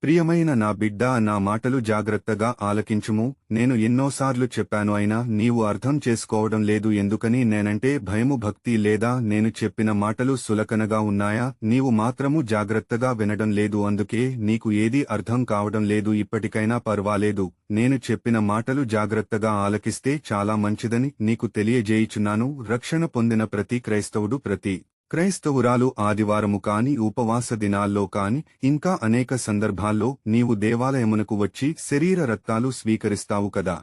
ప్రియమైన నా బిడ్డా, నా మాటలు జాగ్రత్తగా ఆలకించుము. నేను ఎన్నోసార్లు చెప్పాను, అయినా నీవు అర్థం చేసుకోవడం లేదు. ఎందుకని? నేనంటే భయము, భక్తి లేదా? నేను చెప్పిన మాటలు సులకనగా ఉన్నాయా? నీవు మాత్రము జాగ్రత్తగా వినడం లేదు. అందుకే నీకు ఏదీ అర్థం కావడం లేదు. ఇప్పటికైనా పర్వాలేదు, నేను చెప్పిన మాటలు జాగ్రత్తగా ఆలకిస్తే చాలా మంచిదని నీకు తెలియజేయుచున్నాను. రక్షణ పొందిన ప్రతి క్రైస్తవురాలు ఆదివారము కాని, ఉపవాస దినాల్లో కాని, ఇంకా అనేక సందర్భాల్లో నీవు దేవాలయమునకు వచ్చి శరీర రక్తాలు స్వీకరిస్తావు కదా.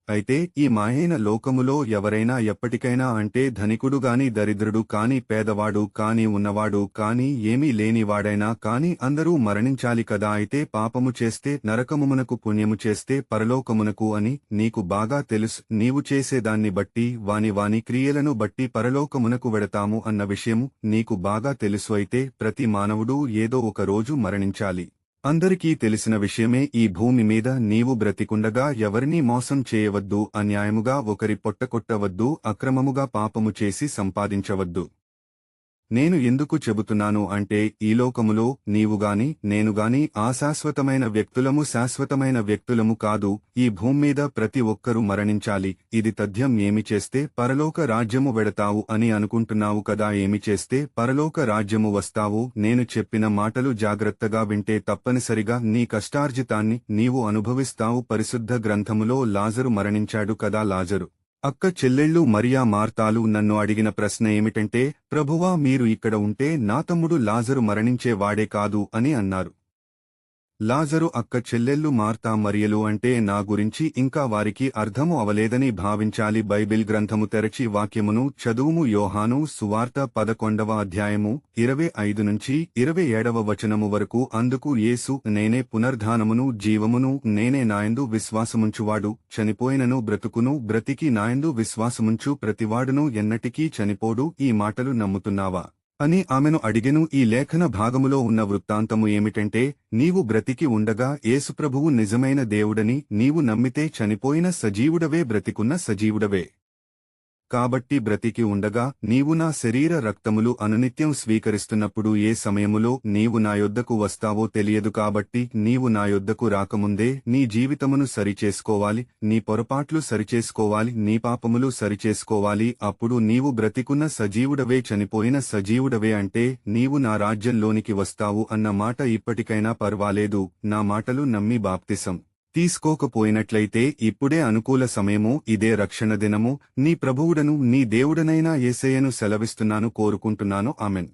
అయితే ఈ మాయైన లోకములో ఎవరైనా ఎప్పటికైనా, అంటే ధనికుడుగాని దరిద్రుడు కాని, పేదవాడు కాని, ఉన్నవాడు కాని, ఏమీ లేనివాడైనా కాని అందరూ మరణించాలి కదా. అయితే పాపము చేస్తే నరకమునకు, పుణ్యము చేస్తే పరలోకమునకు అని నీకు బాగా తెలుసు. నీవు చేసేదాన్ని బట్టి, వాని క్రియలను బట్టి పరలోకమునకు వెడతాము అన్న విషయము నీకు బాగా తెలుసు. అయితే ప్రతి మానవుడు ఏదో ఒక రోజు మరణించాలి. అందరికీ తెలిసిన విషయమే. ఈ భూమి మీద నీవు బ్రతికుండగా ఎవరినీ మోసం చేయవద్దు, అన్యాయముగా ఒకరి పొట్టకొట్టవద్దు, అక్రమముగా పాపము చేసి సంపాదించవద్దు. నేను ఎందుకు చెబుతున్నాను అంటే, ఈ లోకములో నీవుగాని నేనుగాని అశాశ్వతమైన వ్యక్తులము, శాశ్వతమైన వ్యక్తులము కాదు. ఈ భూమ్మీద ప్రతి ఒక్కరూ మరణించాలి. ఇది తథ్యం. ఏమి చేస్తే పరలోక రాజ్యము వెడతావు అని అనుకుంటున్నావు కదా. ఏమి చేస్తే పరలోక రాజ్యము వస్తావు? నేను చెప్పిన మాటలు జాగ్రత్తగా వింటే తప్పనిసరిగా నీ కష్టార్జితాన్ని నీవు అనుభవిస్తావు. పరిశుద్ధ గ్రంథములో లాజరు మరణించాడు కదా. లాజరు అక్క చెల్లెళ్ళు మరియా, మార్తాలు నన్ను అడిగిన ప్రశ్న ఏమిటంటే, ప్రభువా, మీరు ఇక్కడ ఉంటే నా తమ్ముడు లాజరు మరణించేవాడే కాదు అని అన్నారు. లాజరు అక్క చెల్లెళ్ళు మార్తా మరియలు అంటే నా గురించి ఇంకా వారికి అర్థము అవలేదని భావించాలి. బైబిల్ గ్రంథము తెరచి వాక్యమును చదువుము. యోహాను సువార్త 11వ అధ్యాయము 25 నుంచి 27వ వచనము వరకు. అందుకు యేసు, నేనే పునర్ధానమును జీవమును, నేనే నాయందు విశ్వాసముంచువాడు చనిపోయినను బ్రతుకును, బ్రతికి నాయందు విశ్వాసముంచు ప్రతివాడును ఎన్నటికీ చనిపోడు. ఈ మాటలు నమ్ముతున్నావా అని ఆమెను అడిగెను. ఈ లేఖన భాగములో ఉన్న వృత్తాంతము ఏమిటంటే, నీవు బ్రతికి ఉండగా యేసుప్రభువు నిజమైన దేవుడని నీవు నమ్మితే చనిపోయిన సజీవుడవే, బ్రతికున్న సజీవుడవే. కాబట్టి బ్రతికి ఉండగా నీవు నా శరీర రక్తములు అనునిత్యం స్వీకరిస్తున్నప్పుడు ఏ సమయములో నీవు నా యొద్దకు వస్తావో తెలియదు. కాబట్టి నీవు నా యొద్దకు రాకముందే నీ జీవితమును సరిచేసుకోవాలి, నీ పొరపాట్లు సరిచేసుకోవాలి, నీ పాపములు సరిచేసుకోవాలి. అప్పుడు నీవు బ్రతికున్న సజీవుడవే, చనిపోయిన సజీవుడవే. అంటే నీవు నా రాజ్యంలోనికి వస్తావు అన్న మాట. ఇప్పటికైనా పర్వాలేదు, నా మాటలు నమ్మి బాప్తిసం తీసుకోకపోయినట్లయితే ఇప్పుడే అనుకూల సమయము. ఇదే రక్షణ దినము. నీ ప్రభువుడను నీ దేవుడనైన యేసయ్యను సెలవిస్తున్నాను, కోరుకుంటున్నాను. ఆమెన్.